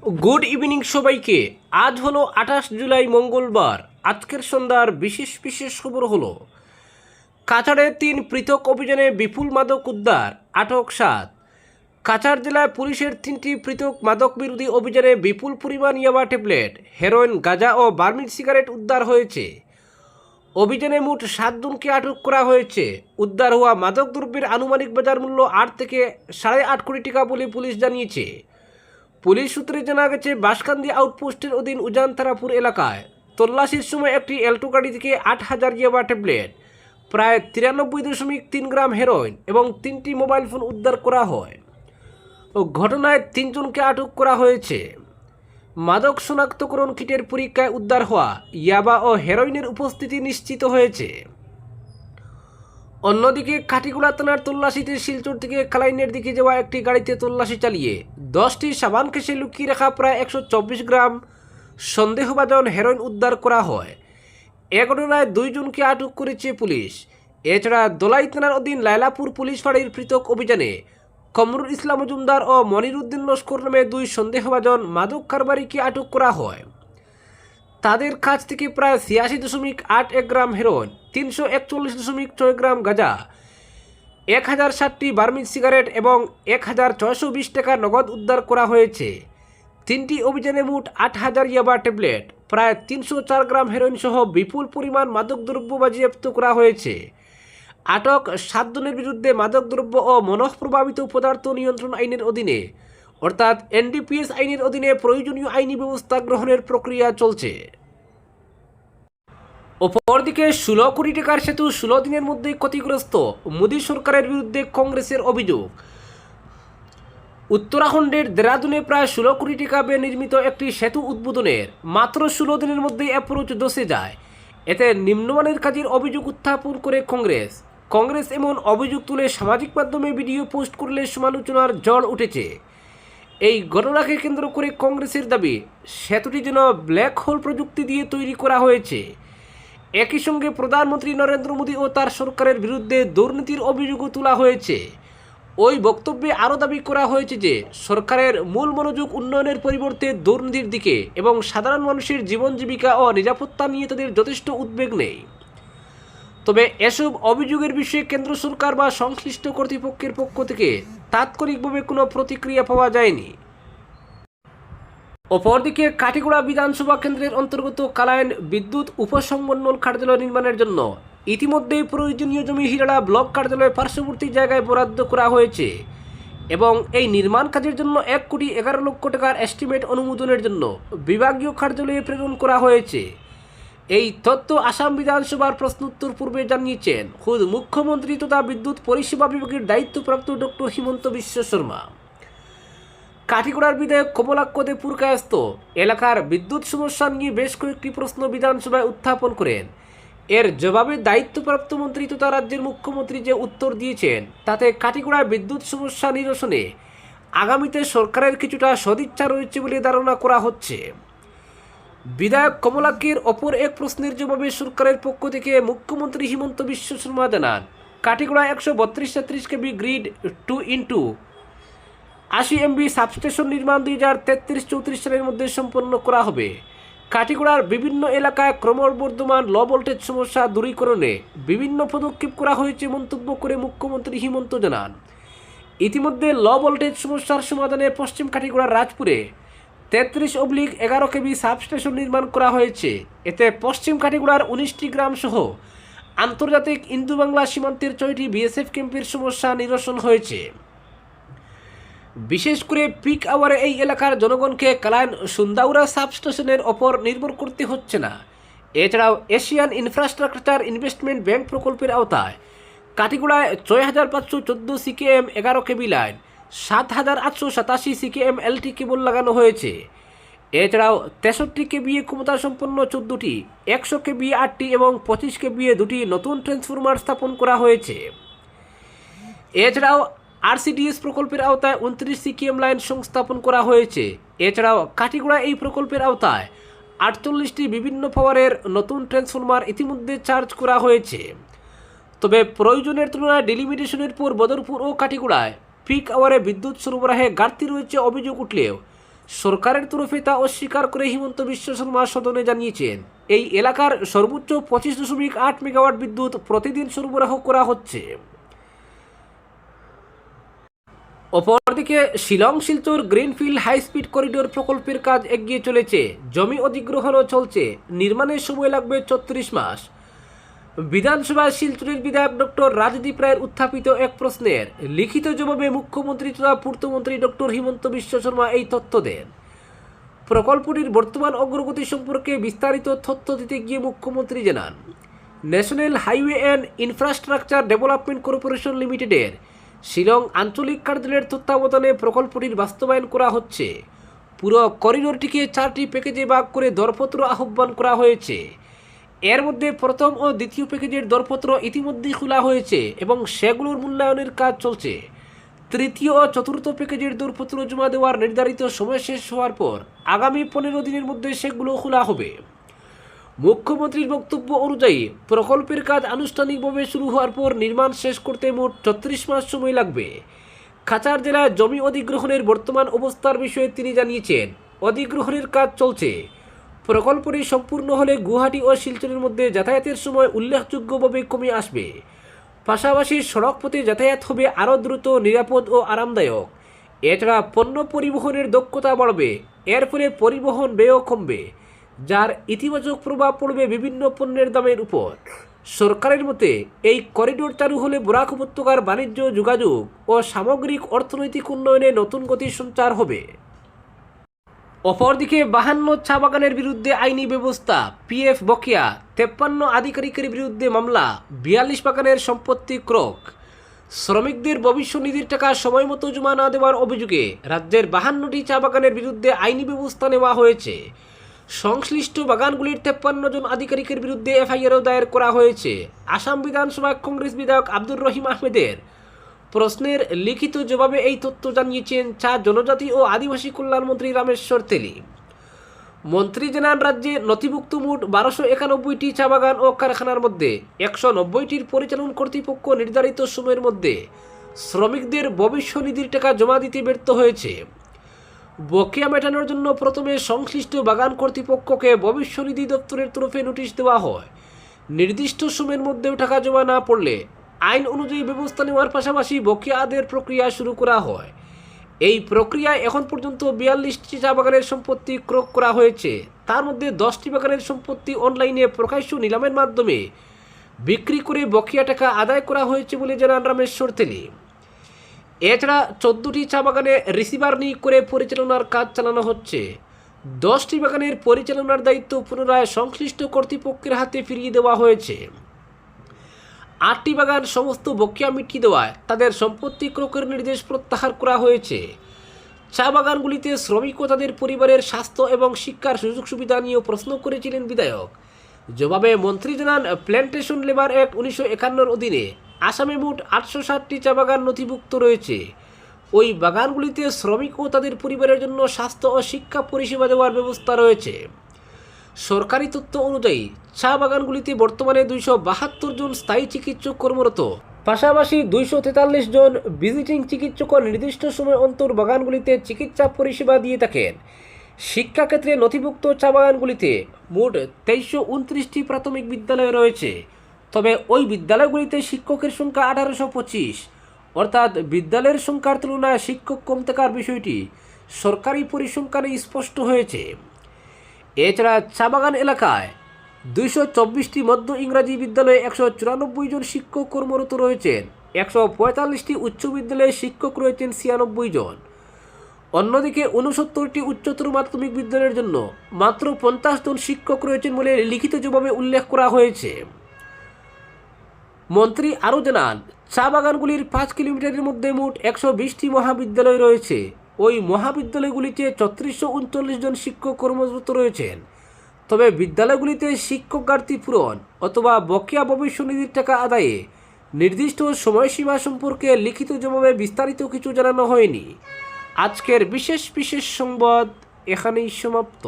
Good evening সবাইকে। আজ হলো 28 জুলাই মঙ্গলবার। আজকের সন্ধ্যার বিশেষ বিশেষ খবর হলো কাছাড়ে 3 পৃথক অভিযানে বিপুল মাদক উদ্ধার, আটক 7। কাছাড় জেলায় পুলিশের 3টি পৃথক মাদক বিরোধী অভিযানে বিপুল পরিমাণ ইয়াবা ট্যাবলেট, হেরোইন, গাঁজা ও বার্মিজ সিগারেট উদ্ধার হয়েছে। অভিযানে মোট 7 জনকে আটক করা হয়েছে। উদ্ধার হওয়া মাদক দ্রব্যের আনুমানিক বাজার মূল্য 8 থেকে 8.5 কোটি টাকা বলে পুলিশ জানিয়েছে। পুলিশ সূত্রে জানা গেছে, বাঁশকান্দি আউটপোস্টের অধীন উজান তারাপুর এলাকায় তল্লাশির সময় একটি অ্যাল্টো গাড়ি থেকে 8,000 ইয়াবা ট্যাবলেট, প্রায় 93.3 গ্রাম হেরোইন এবং 3টি মোবাইল ফোন উদ্ধার করা হয়। ঘটনায় 3 জনকে আটক করা হয়েছে। মাদক শনাক্তকরণ কিটের পরীক্ষায় উদ্ধার হওয়া ইয়াবা ও হেরোইনের উপস্থিতি নিশ্চিত হয়েছে। অন্যদিকে কাটিগুড়া থানার তল্লাশিতে শিলচর থেকে কালাইনের দিকে যাওয়া একটি গাড়িতে তল্লাশি চালিয়ে 10টি সাবান কেসে লুকিয়ে রাখা প্রায় 124 গ্রাম সন্দেহভাজন হেরোইন উদ্ধার করা হয়। এ ঘটনায় 2 জনকে আটক করেছে পুলিশ। এছাড়া দোলাই থানার অধীন লায়লাপুর পুলিশ ফাঁড়ির পৃথক অভিযানে কমরুল ইসলাম মজুমদার ও মনিরুদ্দিন লস্কর নামে 2 সন্দেহভাজন মাদক কারবারিকে আটক করা হয়। তাদের কাছ থেকে প্রায় 86.81 গ্রাম হেরোইন, 341.6 গ্রাম গাঁজা, 1060টি বার্মিজ সিগারেট এবং 1620 টাকা নগদ উদ্ধার করা হয়েছে। 3টি অভিযানে মোট 8,000 ইয়াবা ট্যাবলেট, প্রায় 304 গ্রাম হেরোইন সহ বিপুল পরিমাণ মাদকদ্রব্য বাজেয়াপ্ত করা হয়েছে। আটক 7 জনের বিরুদ্ধে মাদকদ্রব্য ও মনঃপ্রভাবিত পদার্থ নিয়ন্ত্রণ আইনের অধীনে অর্থাৎ এনডিপিএস আইনের অধীনে প্রয়োজনীয় আইনি ব্যবস্থা গ্রহণের প্রক্রিয়া চলছে। অপরদিকে 16 কোটি টাকার সেতু 16 দিনের মধ্যেই ক্ষতিগ্রস্ত, মোদী সরকারের বিরুদ্ধে কংগ্রেসের অভিযোগ। উত্তরাখণ্ডের দেরাদুনে প্রায় 16 কোটি টাকা ব্যয়ে নির্মিত একটি সেতু উদ্বোধনের মাত্র 16 দিনের মধ্যেই অ্যাপ্রোচ ধসে যায়। এতে নিম্নমানের কাজের অভিযোগ উত্থাপন করে কংগ্রেস এমন অভিযোগ তুলে সামাজিক মাধ্যমে ভিডিও পোস্ট করলে সমালোচনার ঝড় উঠেছে। এই ঘটনাকে কেন্দ্র করে কংগ্রেসের দাবি, সেতুটি যেন ব্ল্যাক হোল প্রযুক্তি দিয়ে তৈরি করা হয়েছে। একই সঙ্গে প্রধানমন্ত্রী নরেন্দ্র মোদী ও তার সরকারের বিরুদ্ধে দুর্নীতির অভিযোগও তোলা হয়েছে। ওই বক্তব্যে আরও দাবি করা হয়েছে যে সরকারের মূল মনোযোগ উন্নয়নের পরিবর্তে দুর্নীতির দিকে এবং সাধারণ মানুষের জীবন জীবিকা ও নিরাপত্তা নিয়ে তাদের যথেষ্ট উদ্বেগ নেই। তবে এসব অভিযোগের বিষয়ে কেন্দ্র সরকার বা সংশ্লিষ্ট কর্তৃপক্ষের পক্ষ থেকে তাৎক্ষণিকভাবে কোনো প্রতিক্রিয়া পাওয়া যায়নি। অপরদিকে কাটিগুড়া বিধানসভা কেন্দ্রের অন্তর্গত কালাইন বিদ্যুৎ উপসংমণ্ডল কার্যালয় নির্মাণের জন্য ইতিমধ্যেই প্রয়োজনীয় জমি হিরাড়া ব্লক কার্যালয়ের পার্শ্ববর্তী জায়গায় বরাদ্দ করা হয়েছে এবং এই নির্মাণ কাজের জন্য 1,11,00,000 টাকার এস্টিমেট অনুমোদনের জন্য বিভাগীয় কার্যালয়ে প্রেরণ করা হয়েছে। এই তথ্য আসাম বিধানসভার প্রশ্নোত্তর পূর্বে জানিয়েছেন খুদ মুখ্যমন্ত্রী তথা বিদ্যুৎ পরিষেবা বিভাগের দায়িত্বপ্রাপ্ত ডক্টর হিমন্ত বিশ্ব শর্মা। কাটিগড়ার বিধায়ক কমলাক্ষ দে পুরকায়স্থ এলাকার বিদ্যুৎ সমস্যা নিয়ে বেশ কয়েকটি প্রশ্ন বিধানসভায় উত্থাপন করেন। এর জবাবে দায়িত্বপ্রাপ্ত মন্ত্রী তথা রাজ্যের মুখ্যমন্ত্রী যে উত্তর দিয়েছেন তাতে কাটিগড়ায় বিদ্যুৎ সমস্যা নিরসনে আগামীতে সরকারের কিছুটা সদিচ্ছা রয়েছে বলে ধারণা করা হচ্ছে। বিধায়ক কমলাক্ষের অপর এক প্রশ্নের জবাবে সরকারের পক্ষ থেকে মুখ্যমন্ত্রী হিমন্ত বিশ্ব শর্মা জানান, কাটিগড়ায় 132 কেবি গ্রিড 2x 80 MB সাবস্টেশন নির্মাণ 2033-34 সালের মধ্যে সম্পন্ন করা হবে। কাটিগড়ার বিভিন্ন এলাকায় ক্রমবর্ধমান লো ভোল্টেজ সমস্যা দূরীকরণে বিভিন্ন পদক্ষেপ করা হয়েছে মন্তব্য করে মুখ্যমন্ত্রী হিমন্ত জানান, ইতিমধ্যে লো ভোল্টেজ সমস্যার সমাধানে পশ্চিম কাটিগড়ার রাজপুরে 33/11 কেবি সাবস্টেশন নির্মাণ করা হয়েছে। এতে পশ্চিম কাটিগড়ার 19টি গ্রাম সহ আন্তর্জাতিক ইন্দো বাংলা সীমান্তের 6টি বিএসএফ ক্যাম্পের সমস্যা নিরসন হয়েছে। বিশেষ করে পিক আওয়ারে এই এলাকার জনগণকে কালাইন সুন্দাউরা সাবস্টেশনের ওপর নির্ভর করতে হচ্ছে না। এছাড়াও এশিয়ান ইনফ্রাস্ট্রাকচার ইনভেস্টমেন্ট ব্যাংক প্রকল্পের আওতায় কাটিগড়ায় 6,514 সিকেএম 11 কেবি লাইন, 7,887 সিকেএম এলটি কেবল লাগানো হয়েছে। এছাড়াও 63 কেবিএ ক্ষমতা সম্পন্ন 14টি, 100 কেবিএ 8টি এবং 25 কেবিএ 2টি নতুন ট্রান্সফরমার স্থাপন করা হয়েছে। এছাড়াও আরসিডিএস প্রকল্পের আওতায় 29 সিকেএম লাইন সংস্থাপন করা হয়েছে। এছাড়াও কাটিগড়া এই প্রকল্পের আওতায় 48টি বিভিন্ন পাওয়ারের নতুন ট্রান্সফরমার ইতিমধ্যে চার্জ করা হয়েছে। তবে প্রয়োজনের তুলনায় ডেলিমিটেশনের পর বদরপুর ও কাটিগড়ায় পিক আওয়ারে বিদ্যুৎ সরবরাহে ঘাটতি রয়েছে অভিযোগ উঠলেও সরকারের তরফে তা অস্বীকার করে হিমন্ত বিশ্ব শর্মা সদনে জানিয়েছেন এই এলাকার সর্বোচ্চ 25.8 মেগাওয়াট বিদ্যুৎ প্রতিদিন সরবরাহ করা হচ্ছে। অপরদিকে Shillong Silchar greenfield high-speed corridor প্রকল্পের কাজ এগিয়ে চলেছে, জমি অধিগ্রহণও চলছে, নির্মাণের সময় লাগবে 34 মাস। বিধানসভায় শিলচরের বিধায়ক ডক্টর রাজদীপ রায়ের উত্থাপিত এক প্রশ্নের লিখিত জবাবে মুখ্যমন্ত্রী তথা পূর্তমন্ত্রী ডক্টর হিমন্ত বিশ্ব শর্মা এই তথ্য দেন। প্রকল্পটির বর্তমান অগ্রগতি সম্পর্কে বিস্তারিত তথ্য দিতে গিয়ে মুখ্যমন্ত্রী জানান, national highway and infrastructure development corporation লিমিটেডের শিলং আঞ্চলিক কার্যালয়ের তত্ত্বাবধানে প্রকল্পটির বাস্তবায়ন করা হচ্ছে। পুরো করিডোরটিকে 4টি প্যাকেজে ভাগ করে দরপত্র আহ্বান করা হয়েছে। এর মধ্যে প্রথম ও দ্বিতীয় প্যাকেজের দরপত্র ইতিমধ্যেই খোলা হয়েছে এবং সেগুলোর মূল্যায়নের কাজ চলছে। তৃতীয় ও চতুর্থ প্যাকেজের দরপত্র জমা দেওয়ার নির্ধারিত সময় শেষ হওয়ার পর আগামী 15 দিনের মধ্যে সেগুলো খোলা হবে। মুখ্যমন্ত্রীর বক্তব্য অনুযায়ী প্রকল্পের কাজ আনুষ্ঠানিকভাবে শুরু হওয়ার পর নির্মাণ শেষ করতে মোট 34 মাস সময় লাগবে। কাছাড় জেলায় জমি অধিগ্রহণের বর্তমান অবস্থার বিষয়ে তিনি জানিয়েছেন, অধিগ্রহণের কাজ চলছে। প্রকল্পটি সম্পূর্ণ হলে গুয়াহাটি ও শিলচরের মধ্যে যাতায়াতের সময় উল্লেখযোগ্যভাবে কমে আসবে। পাশাপাশি সড়ক পথে যাতায়াত হবে আরও দ্রুত, নিরাপদ ও আরামদায়ক। এছাড়া পণ্য পরিবহনের দক্ষতা বাড়বে, এর ফলে পরিবহন ব্যয় কমবে, যার ইতিবাচক প্রভাব পড়বে বিভিন্ন পণ্যের দামের উপর। সরকারের মতে এই করিডোর চালু হলে বরাক উপত্যকার বাণিজ্য, যোগাযোগ ও সামগ্রিক অর্থনৈতিক উন্নয়নে নতুন গতির সঞ্চার হবে। অপরদিকে 52 চা বাগানের বিরুদ্ধে আইনি ব্যবস্থা, পিএফ বকেয়া, 53 আধিকারিকের বিরুদ্ধে মামলা, 42 বাগানের সম্পত্তি ক্রোক। শ্রমিকদের ভবিষ্যনিধির টাকা সময় মতো জমা না দেওয়ার অভিযোগে রাজ্যের 52টি চা বাগানের বিরুদ্ধে আইনি ব্যবস্থা নেওয়া হয়েছে। সংশ্লিষ্ট বাগানগুলির 53 জন আধিকারিকের বিরুদ্ধে এফআইআরও দায়ের করা হয়েছে। আসাম বিধানসভা কংগ্রেস বিধায়ক আব্দুর রহিম আহমেদের প্রশ্নের লিখিত জবাবে এই তথ্য জানিয়েছেন চা জনজাতি ও আদিবাসী কল্যাণ মন্ত্রী রামেশ্বর তেলী। মন্ত্রী জানান, রাজ্যে নথিভুক্ত মোট 1291টি চা বাগান ও কারখানার মধ্যে 190টির পরিচালন কর্তৃপক্ষ নির্ধারিত সময়ের মধ্যে শ্রমিকদের ভবিষ্যনিধির টাকা জমা দিতে ব্যর্থ হয়েছে। বকেয়া মেটানোর জন্য প্রথমে সংশ্লিষ্ট বাগান কর্তৃপক্ষকে ভবিষ্যনিধি দপ্তরের তরফে নোটিশ দেওয়া হয়। নির্দিষ্ট সময়ের মধ্যেও টাকা জমা না পড়লে আইন অনুযায়ী ব্যবস্থা নেওয়ার পাশাপাশি বকেয়া আদায়ের প্রক্রিয়া শুরু করা হয়। এই প্রক্রিয়ায় এখন পর্যন্ত 42টি চা বাগানের সম্পত্তি ক্রয় করা হয়েছে। তার মধ্যে 10টি বাগানের সম্পত্তি অনলাইনে প্রকাশ্য নিলামের মাধ্যমে বিক্রি করে বকেয়া টাকা আদায় করা হয়েছে বলে জানান রামেশ্বর তেলী। এছাড়া 14টি চা বাগানে রিসিভার নিয়োগ করে পরিচালনার কাজ চালানো হচ্ছে। 10টি বাগানের পরিচালনার দায়িত্ব পুনরায় সংশ্লিষ্ট কর্তৃপক্ষের হাতে ফিরিয়ে দেওয়া হয়েছে। 8টি বাগান সমস্ত বকেয়া মিটিয়ে দেওয়ায় তাদের সম্পত্তি ক্রয়ের নির্দেশ প্রত্যাহার করা হয়েছে। চা বাগানগুলিতে শ্রমিক ও তাদের পরিবারের স্বাস্থ্য এবং শিক্ষার সুযোগ সুবিধা নিয়েও প্রশ্ন করেছিলেন বিধায়ক। জবাবে মন্ত্রী জানান, প্ল্যান্টেশন লেবার অ্যাক্ট 1951 অধীনে আসামে মোট 860টি চা বাগান নথিভুক্ত রয়েছে। ওই বাগানগুলিতে শ্রমিক ও তাদের পরিবারের জন্য স্বাস্থ্য ও শিক্ষা পরিষেবা দেওয়ার ব্যবস্থা রয়েছে। সরকারি তথ্য অনুযায়ী চা বাগানগুলিতে বর্তমানে 272 জন স্থায়ী চিকিৎসক কর্মরত, পাশাপাশি 243 জন ভিজিটিং চিকিৎসক নির্দিষ্ট সময় অন্তর বাগানগুলিতে চিকিৎসা পরিষেবা দিয়ে থাকেন। শিক্ষাক্ষেত্রে নথিভুক্ত চা বাগানগুলিতে মোট 2329টি প্রাথমিক বিদ্যালয় রয়েছে। তবে ওই বিদ্যালয়গুলিতে শিক্ষকের সংখ্যা 1825, অর্থাৎ বিদ্যালয়ের সংখ্যার তুলনায় শিক্ষক কম থাকার বিষয়টি সরকারি পরিসংখ্যানে স্পষ্ট হয়েছে। এছাড়া চা বাগান এলাকায় 224টি মধ্য ইংরাজি বিদ্যালয়ে 194 জন শিক্ষক কর্মরত রয়েছেন। 145টি উচ্চ বিদ্যালয়ে শিক্ষক রয়েছেন 96 জন। অন্যদিকে 69টি উচ্চতর মাধ্যমিক বিদ্যালয়ের জন্য মাত্র 50 জন শিক্ষক রয়েছেন বলে লিখিত জবাবে উল্লেখ করা হয়েছে। মন্ত্রী আরও জানান, চা বাগানগুলির 5 কিলোমিটারের মধ্যে মোট 120টি মহাবিদ্যালয় রয়েছে। ওই মহাবিদ্যালয়গুলিতে 3439 জন শিক্ষক কর্মরত রয়েছেন। তবে বিদ্যালয়গুলিতে শিক্ষক ঘাটতি পূরণ অথবা বকেয়া ভবিষ্যনিধির টাকা আদায়ে নির্দিষ্ট সময়সীমা সম্পর্কে লিখিত জবাবে বিস্তারিত কিছু জানানো হয়নি। আজকের বিশেষ সংবাদ এখানেই সমাপ্ত।